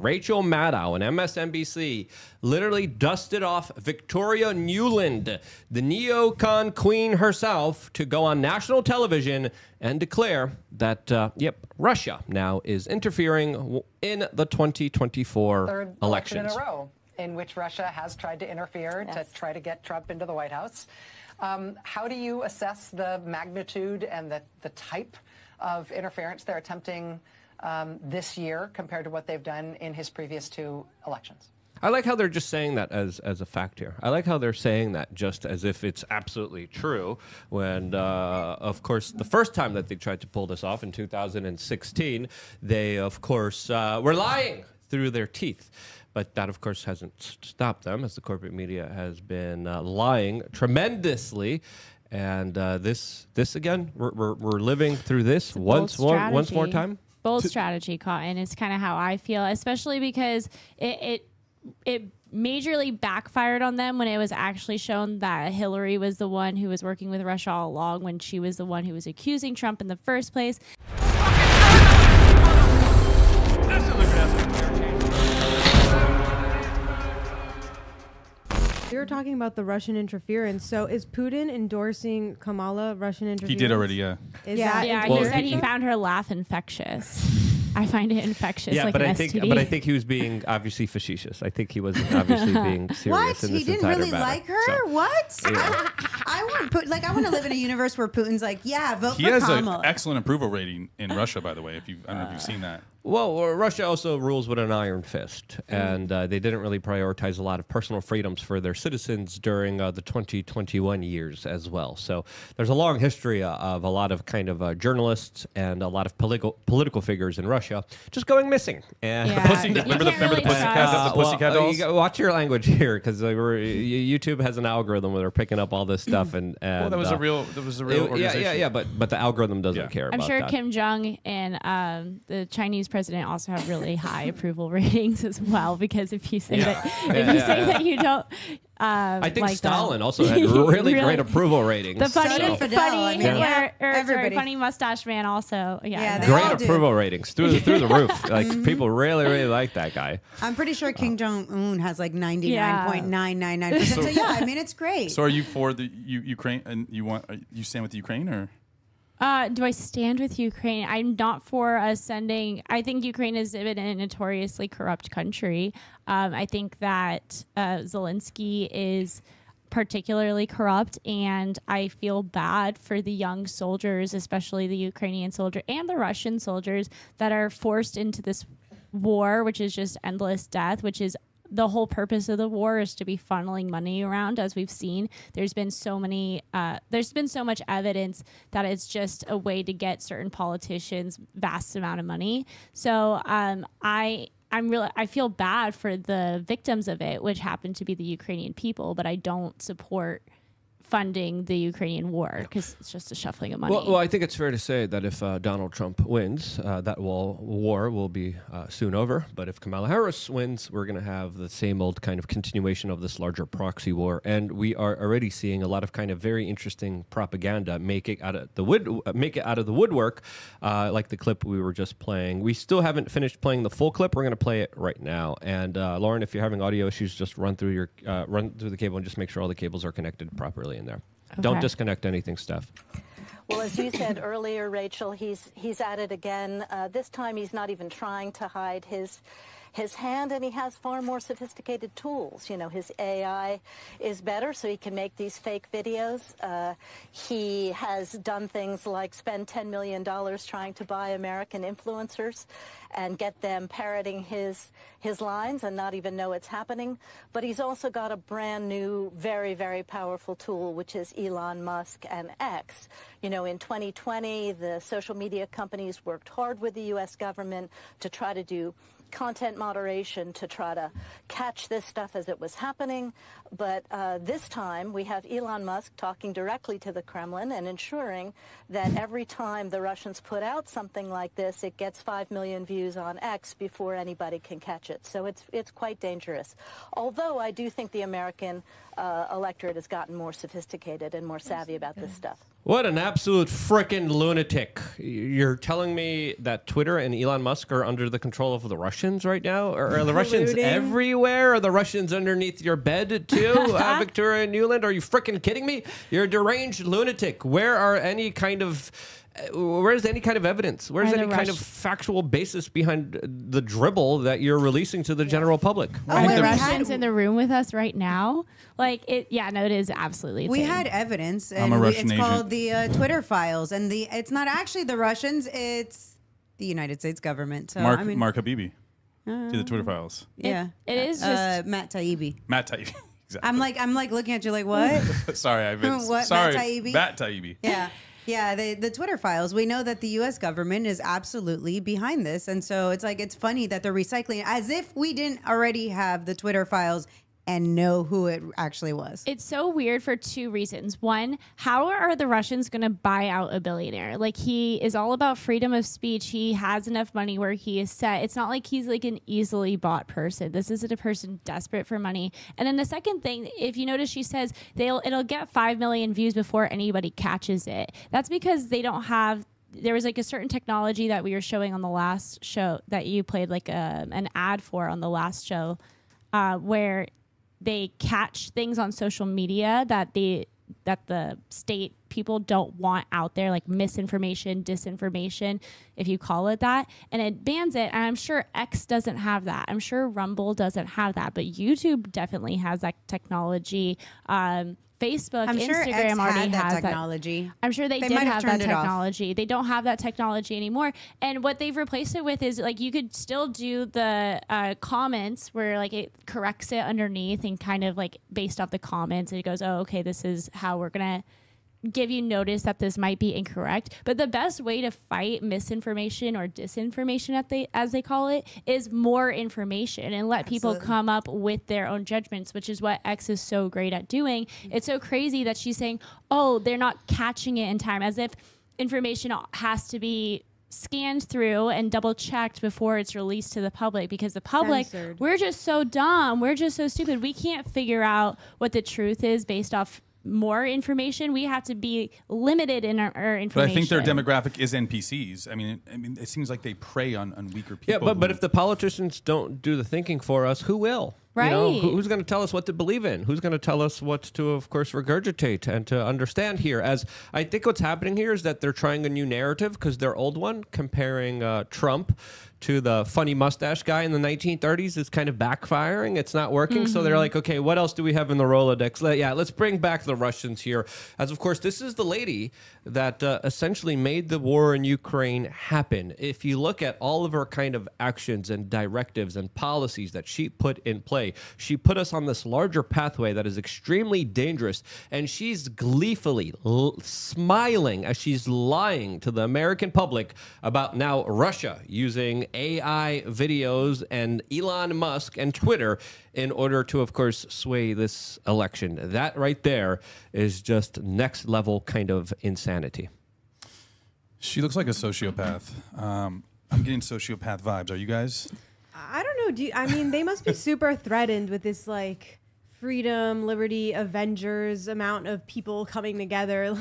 Rachel Maddow and MSNBC literally dusted off Victoria Nuland, the neocon queen herself, to go on national television and declare that, Russia now is interfering in the 2024 third election in a row in which Russia has tried to interfere to try to get Trump into the White House. How do you assess the magnitude and the type of interference they're attempting this year compared to what they've done in his previous two elections? I like how they're just saying that as a fact here. I like how they're saying that just as if it's absolutely true when, of course, the first time that they tried to pull this off in 2016, they, of course, were lying through their teeth. But that, of course, hasn't stopped them, as the corporate media has been lying tremendously. And this again, we're living through this once more time. Bold strategy, Cotton. It's kind of how I feel, especially because it majorly backfired on them when it was actually shown that Hillary was the one who was working with Russia all along, when she was the one who was accusing Trump in the first place. We were talking about the Russian interference. So is Putin endorsing Kamala Russian interference? He did already, yeah. He said he found her laugh infectious. I find it infectious. Yeah, like but an I think, STD. but I think he was being obviously facetious. I think he wasn't obviously being serious. What? In this He didn't entire really matter. like her? So, What? yeah. I want to live in a universe where Putin's like, yeah, vote He for has Kamala. an excellent approval rating in Russia, by the way. I don't know if you've seen that. Well, Russia also rules with an iron fist, and they didn't really prioritize a lot of personal freedoms for their citizens during the 2021 years as well. So there's a long history of a lot of kind of journalists and a lot of political figures in Russia just going missing. And Remember the pussycat dolls? You gotta watch your language here, because YouTube has an algorithm where they're picking up all this stuff. And Well, that was a real organization. Yeah, but the algorithm doesn't care I'm about sure that. Kim Jong and the Chinese president also have really high approval ratings as well, because if you say that you don't I think like Stalin them. also had really great approval ratings. The funny, So did Fidel. I mean, everybody. funny mustache man also. Yeah, they great all do. approval ratings through the roof. Like people really like that guy. I'm pretty sure Kim Jong-un has like 99.999%. So yeah, I mean, it's great. So are you for the Ukraine, and you stand with the Ukraine, or? Do I stand with Ukraine? I'm not for us sending. I think Ukraine has been a notoriously corrupt country. I think that Zelensky is particularly corrupt, and I feel bad for the young soldiers, especially the Ukrainian soldier and the Russian soldiers, that are forced into this war, which is just endless death, which is the whole purpose of the war is to be funneling money around. As we've seen, there's been so much evidence that it's just a way to get certain politicians vast amount of money. So I feel bad for the victims of it, which happen to be the Ukrainian people, but I don't support funding the Ukrainian war, because it's just a shuffling of money. Well, I think it's fair to say that if Donald Trump wins, that war will be soon over. But if Kamala Harris wins, we're going to have the same old kind of continuation of this larger proxy war. And we are already seeing a lot of kind of very interesting propaganda make it out of the woodwork, like the clip we were just playing. We still haven't finished playing the full clip. We're going to play it right now. And Lauren, if you're having audio issues, just run through the cable and just make sure all the cables are connected properly in there. Okay. Don't disconnect anything, Steph. Well, as you said earlier, Rachel, he's at it again. This time he's not even trying to hide his hand, and he has far more sophisticated tools. You know, his AI is better, so he can make these fake videos. He has done things like spend $10 million trying to buy American influencers and get them parroting his lines and not even know it's happening. But he's also got a brand new, very, very powerful tool, which is Elon Musk and X. You know, in 2020, the social media companies worked hard with the U.S. government to try to do content moderation, to try to catch this stuff as it was happening. But this time we have Elon Musk talking directly to the Kremlin and ensuring that every time the Russians put out something like this, it gets 5 million views on X before anybody can catch it. So it's quite dangerous. Although I do think the American electorate has gotten more sophisticated and more savvy about this stuff. What an absolute frickin' lunatic. You're telling me that Twitter and Elon Musk are under the control of the Russians right now? Or are the Russians everywhere? Are the Russians underneath your bed too, Victoria Nuland? Are you frickin' kidding me? You're a deranged lunatic. Where's any kind of evidence? Where's any kind of factual basis behind the dribble that you're releasing to the general public? Are the Russians in the room with us right now? It is absolutely insane. We had evidence, and I'm a Russian it's agent. called the Twitter files, and it's not actually the Russians, it's the United States government. So Mark Habibi to the Twitter files. Yeah, it is just Matt Taibbi. Matt Taibbi. Exactly. I'm like looking at you like, what? Sorry, I've been What, sorry. Matt Taibbi? Matt Taibbi. Yeah. Yeah, the Twitter files. We know that the U.S. government is absolutely behind this. And so it's funny that they're recycling it as if we didn't already have the Twitter files and know who it actually was. It's so weird for two reasons. One, how are the Russians going to buy out a billionaire? He is all about freedom of speech. He has enough money where he is set. It's not like he's an easily bought person. This isn't a person desperate for money. And then the second thing, if you notice, she says it'll get 5 million views before anybody catches it. That's because they don't have. There was a certain technology that we were showing on the last show that you played an ad for on the last show, where they catch things on social media that the state people don't want out there, like misinformation, disinformation, if you call it that, and it bans it. And I'm sure X doesn't have that. I'm sure Rumble doesn't have that, but YouTube definitely has that technology. Facebook, I'm sure Instagram X already had that has technology. that. I'm sure they did might have that turned it off. technology. They don't have that technology anymore. And what they've replaced it with is you could still do the comments where it corrects it underneath and kind of based off the comments, it goes, oh, okay, this is how we're going to give you notice that this might be incorrect. But the best way to fight misinformation or disinformation, as they call it, is more information and let people come up with their own judgments, which is what X is so great at doing. It's so crazy that she's saying, oh, they're not catching it in time, as if information has to be scanned through and double checked before it's released to the public, because the public, we're just so dumb. We're just so stupid. We can't figure out what the truth is based off more information. We have to be limited in our information. But I think their demographic is NPCs. I mean, it seems like they prey on weaker people. Yeah, but if the politicians don't do the thinking for us, who will? Right. Who's going to tell us what to believe in? Who's going to tell us what to, of course, regurgitate and to understand here? As I think what's happening here is that they're trying a new narrative because their old one, comparing Trump to the funny mustache guy in the 1930s, is kind of backfiring. It's not working. So they're like, okay, what else do we have in the Rolodex? Let's bring back the Russians here. As, of course, this is the lady that essentially made the war in Ukraine happen. If you look at all of her kind of actions and directives and policies that she put in play, she put us on this larger pathway that is extremely dangerous. And she's gleefully smiling as she's lying to the American public about now Russia using AI videos and Elon Musk and Twitter in order to, of course, sway this election. That right there is just next level kind of insanity. She looks like a sociopath. I'm getting sociopath vibes. Are you guys? I don't know. They must be super threatened with this freedom, liberty, Avengers amount of people coming together.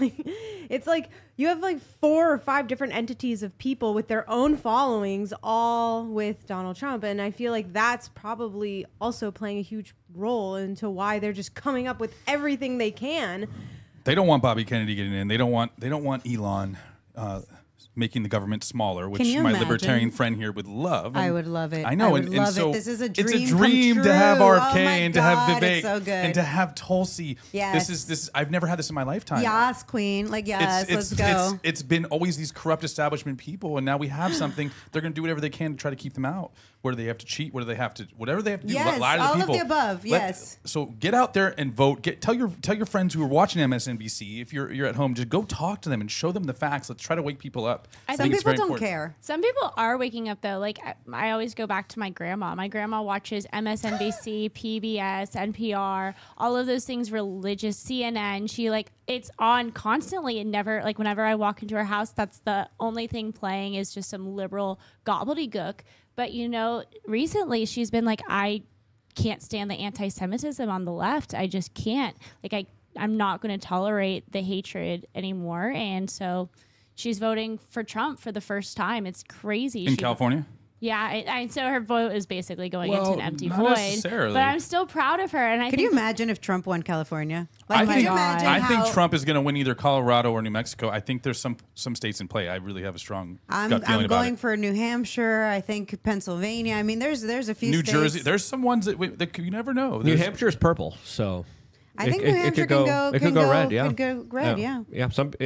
It's you have 4 or 5 different entities of people with their own followings, all with Donald Trump. And I feel like that's probably also playing a huge role into why they're just coming up with everything they can. They don't want Bobby Kennedy getting in. They don't want Elon making the government smaller, which my libertarian friend here would love. I would love it. I know. I would love it. This is a dream. It's a dream to have RFK and to have Vivek so good. and to have Tulsi. Yes. This is I've never had this in my lifetime. Yes, queen. Let's go. It's been always these corrupt establishment people, and now we have something. They're going to do whatever they can to try to keep them out. Where do they have to cheat? Whatever they have to do, yes, lie to the people. All of the above. Yes. So get out there and vote. Tell your friends who are watching MSNBC, if you're at home, just go talk to them and show them the facts. Let's try to wake people up. Some people don't care. Some people are waking up though. I always go back to my grandma. My grandma watches MSNBC, PBS, NPR, all of those things, religious, CNN. She it's on constantly and never whenever I walk into her house, that's the only thing playing is just some liberal gobbledygook. But, recently she's been I can't stand the anti-Semitism on the left. I just can't. I'm not going to tolerate the hatred anymore. And so she's voting for Trump for the first time. It's crazy. In California? Yeah, so her vote is basically going into an empty not void. necessarily. But I'm still proud of her. And Could you imagine if Trump won California? Like, I think Trump is going to win either Colorado or New Mexico. I think there's some states in play. I really have a strong gut feeling I'm about going it. for New Hampshire. I think Pennsylvania. I mean, there's a few New states. Jersey. There's some ones that you never know. New Hampshire is purple, so I think New Hampshire it could go red. Yeah, could go red. Yeah.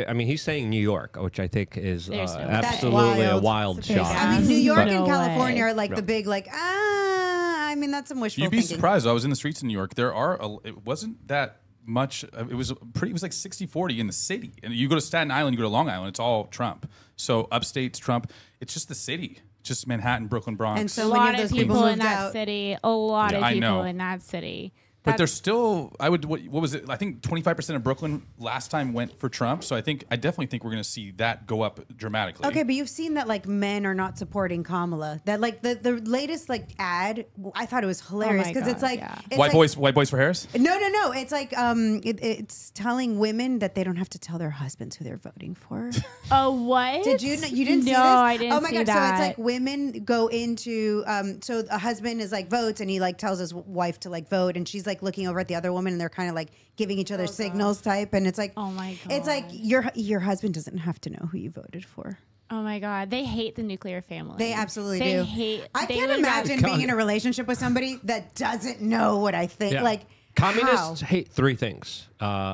I mean, he's saying New York, which I think is There's no way. absolutely a wild. wild It's a big shot. I mean, New York No and California way. are like the big I mean, that's some wishful You'd be thinking. surprised. I was in the streets in New York. It wasn't that much. It was like 60-40 in the city. And you go to Staten Island, you go to Long Island, it's all Trump. So upstate's Trump. It's just the city. Just Manhattan, Brooklyn, Bronx. And a so lot many of those people in moved that out. city. A lot Yeah, of I people know. in that city. But there's still, what was it? I think 25% of Brooklyn last time went for Trump. So I definitely think we're going to see that go up dramatically. Okay, but you've seen that like men are not supporting Kamala. That like the latest like ad, I thought it was hilarious my because it's God, like yeah. it's White boys for Harris? No. It's like it's telling women that they don't have to tell their husbands who they're voting for. Oh, what? Did you didn't see this? No, I didn't Oh my see god! that. So it's like women go into so a husband is like votes and he like tells his wife to like vote and she's like looking over at the other woman and they're kind of like giving each other signals type and it's like Oh my it's like God. your husband doesn't have to know who you voted for. Oh my God, they hate the nuclear family. They absolutely They do. hate. I they can't would rather- imagine being in a relationship with somebody that doesn't know what I think. Yeah. Like Communists how? hate three things: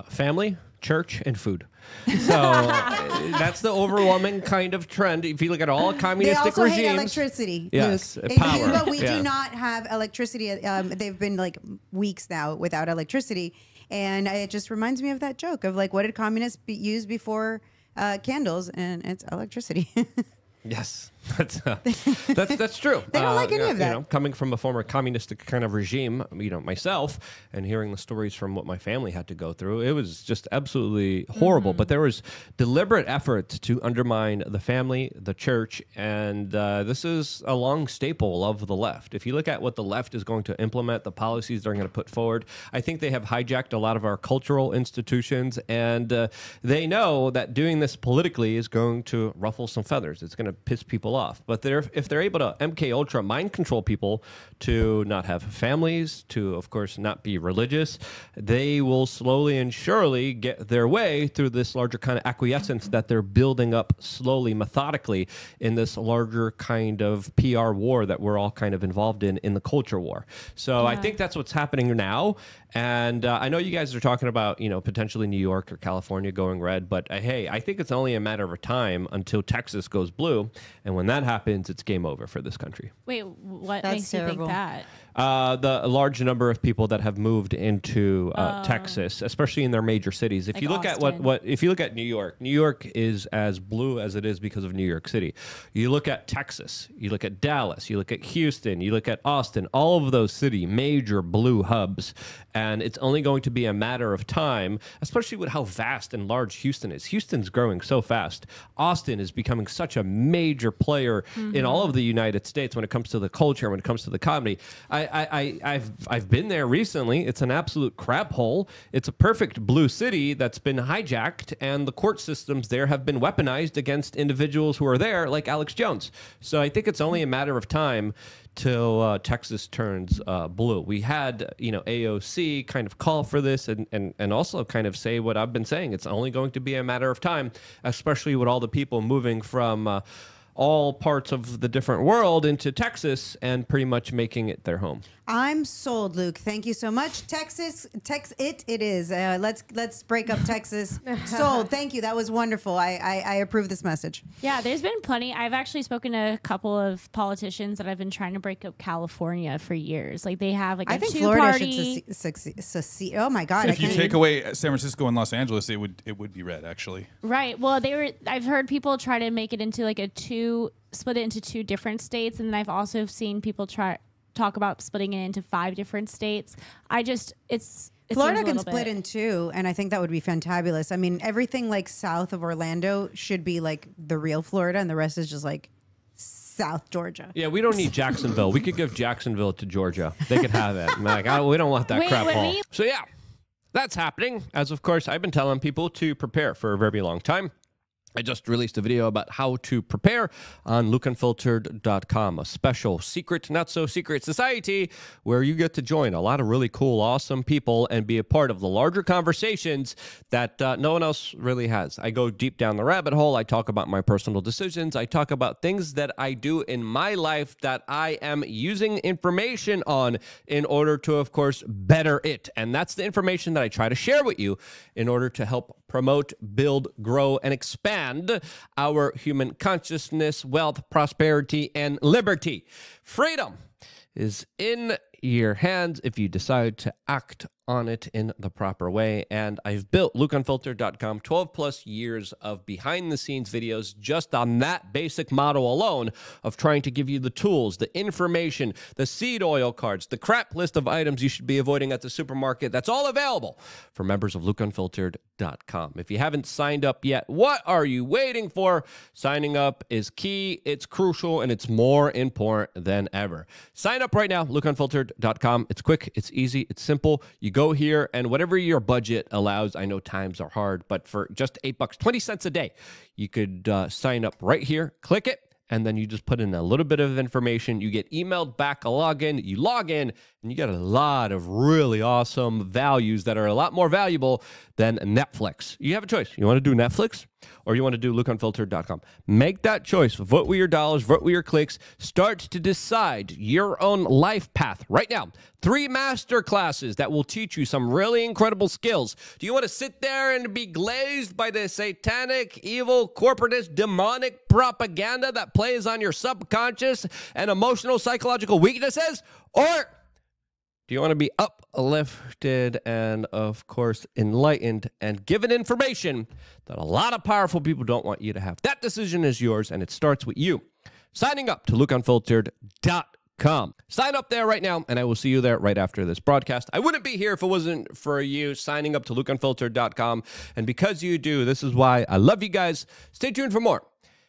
family, church, and food. So that's the overwhelming kind of trend. If you look at all They communistic also regimes, hate electricity. Yes, Luke. In power. Cuba, we Yeah. do not have electricity. They've been like weeks now without electricity, and it just reminds me of that joke of like, what did communists use before candles? And it's electricity. Yes, that's true. They don't like any of that. You know, coming from a former communistic kind of regime, myself, and hearing the stories from what my family had to go through, it was just absolutely horrible. But there was deliberate effort to undermine the family, the church, and this is a long staple of the left. If you look at what the left is going to implement, the policies they're going to put forward, I think they have hijacked a lot of our cultural institutions, and they know that doing this politically is going to ruffle some feathers. It's going to piss people off. But if they're able to MK Ultra mind control people to not have families, to of course not be religious, they will slowly and surely get their way through this larger kind of acquiescence that they're building up slowly, methodically in this larger kind of PR war that we're all kind of involved in the culture war. So I think that's what's happening now. And I know you guys are talking about, potentially New York or California going red, but hey, I think it's only a matter of time until Texas goes blue. And when that happens, it's game over for this country. Wait, what That's makes terrible. you think that? The large number of people that have moved into Texas, especially in their major cities. If Like you look Austin. at if you look at New York is as blue as it is because of New York City. You look at Texas, you look at Dallas, you look at Houston, you look at Austin, all of those major blue hubs. And it's only going to be a matter of time, especially with how vast and large Houston is. Houston's growing so fast. Austin is becoming such a major player in all of the United States when it comes to the culture, when it comes to the comedy. I've been there recently. It's an absolute crap hole. It's a perfect blue city that's been hijacked, and the court systems there have been weaponized against individuals who are there, like Alex Jones. So I think it's only a matter of time till Texas turns blue. We had, AOC kind of call for this and also kind of say what I've been saying. It's only going to be a matter of time, especially with all the people moving from all parts of the different world into Texas and pretty much making it their home. I'm sold, Luke. Thank you so much. Texas, it is. Let's break up Texas. Sold. Thank you. That was wonderful. I approve this message. Yeah, there's been plenty. I've actually spoken to a couple of politicians that have been trying to break up California for years. Like they have like I a think two-party. Florida should succeed. Oh my God! If you take away San Francisco and Los Angeles, it would be red, actually. Right. Well, I've heard people try to make it into like split it into two different states, and then I've also seen people talk about splitting it into 5 different states. Florida can split in 2, and I think that would be fantabulous. I mean, everything like south of Orlando should be like the real Florida, and the rest is just like South Georgia. Yeah, we don't need Jacksonville. We could give Jacksonville to Georgia. They could have it. I'm like, we don't want that Wait, crap when hole. we- So yeah. that's happening, as of course I've been telling people to prepare for a very long time. I just released a video about how to prepare on lookundfiltered.com, a special secret, not so secret society where you get to join a lot of really cool, awesome people and be a part of the larger conversations that no one else really has. I go deep down the rabbit hole. I talk about my personal decisions. I talk about things that I do in my life that I am using information on in order to, of course, better it. And that's the information that I try to share with you in order to help promote, build, grow, and expand our human consciousness, wealth, prosperity, and liberty. Freedom is in your hands if you decide to act on it in the proper way. And I've built lookundfiltered.com 12 plus years of behind the scenes videos just on that basic model alone of trying to give you the tools, the information, the seed oil cards, the crap list of items you should be avoiding at the supermarket. That's all available for members of lookundfiltered.com. If you haven't signed up yet, what are you waiting for? Signing up is key, it's crucial, and it's more important than ever. Sign up right now, lookundfiltered.com. It's quick, it's easy, it's simple. You go here, and whatever your budget allows, I know times are hard, but for just $8, 20 cents a day, you could sign up right here, click it, and then you just put in a little bit of information. You get emailed back a login. You log in, and you get a lot of really awesome values that are a lot more valuable than Netflix. You have a choice. You want to do Netflix, or you want to do lookundfiltered.com. Make that choice. Vote with your dollars. Vote with your clicks. Start to decide your own life path right now. 3 master classes that will teach you some really incredible skills. Do you want to sit there and be glazed by the satanic, evil, corporatist, demonic propaganda that plays on your subconscious and emotional, psychological weaknesses? Or do you want to be uplifted and, of course, enlightened and given information that a lot of powerful people don't want you to have? That decision is yours, and it starts with you signing up to lookundfiltered.com. Sign up there right now, and I will see you there right after this broadcast. I wouldn't be here if it wasn't for you signing up to lookundfiltered.com. And because you do, this is why I love you guys. Stay tuned for more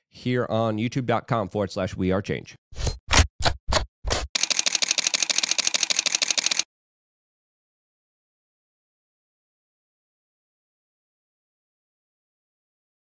here on youtube.com/wearechange.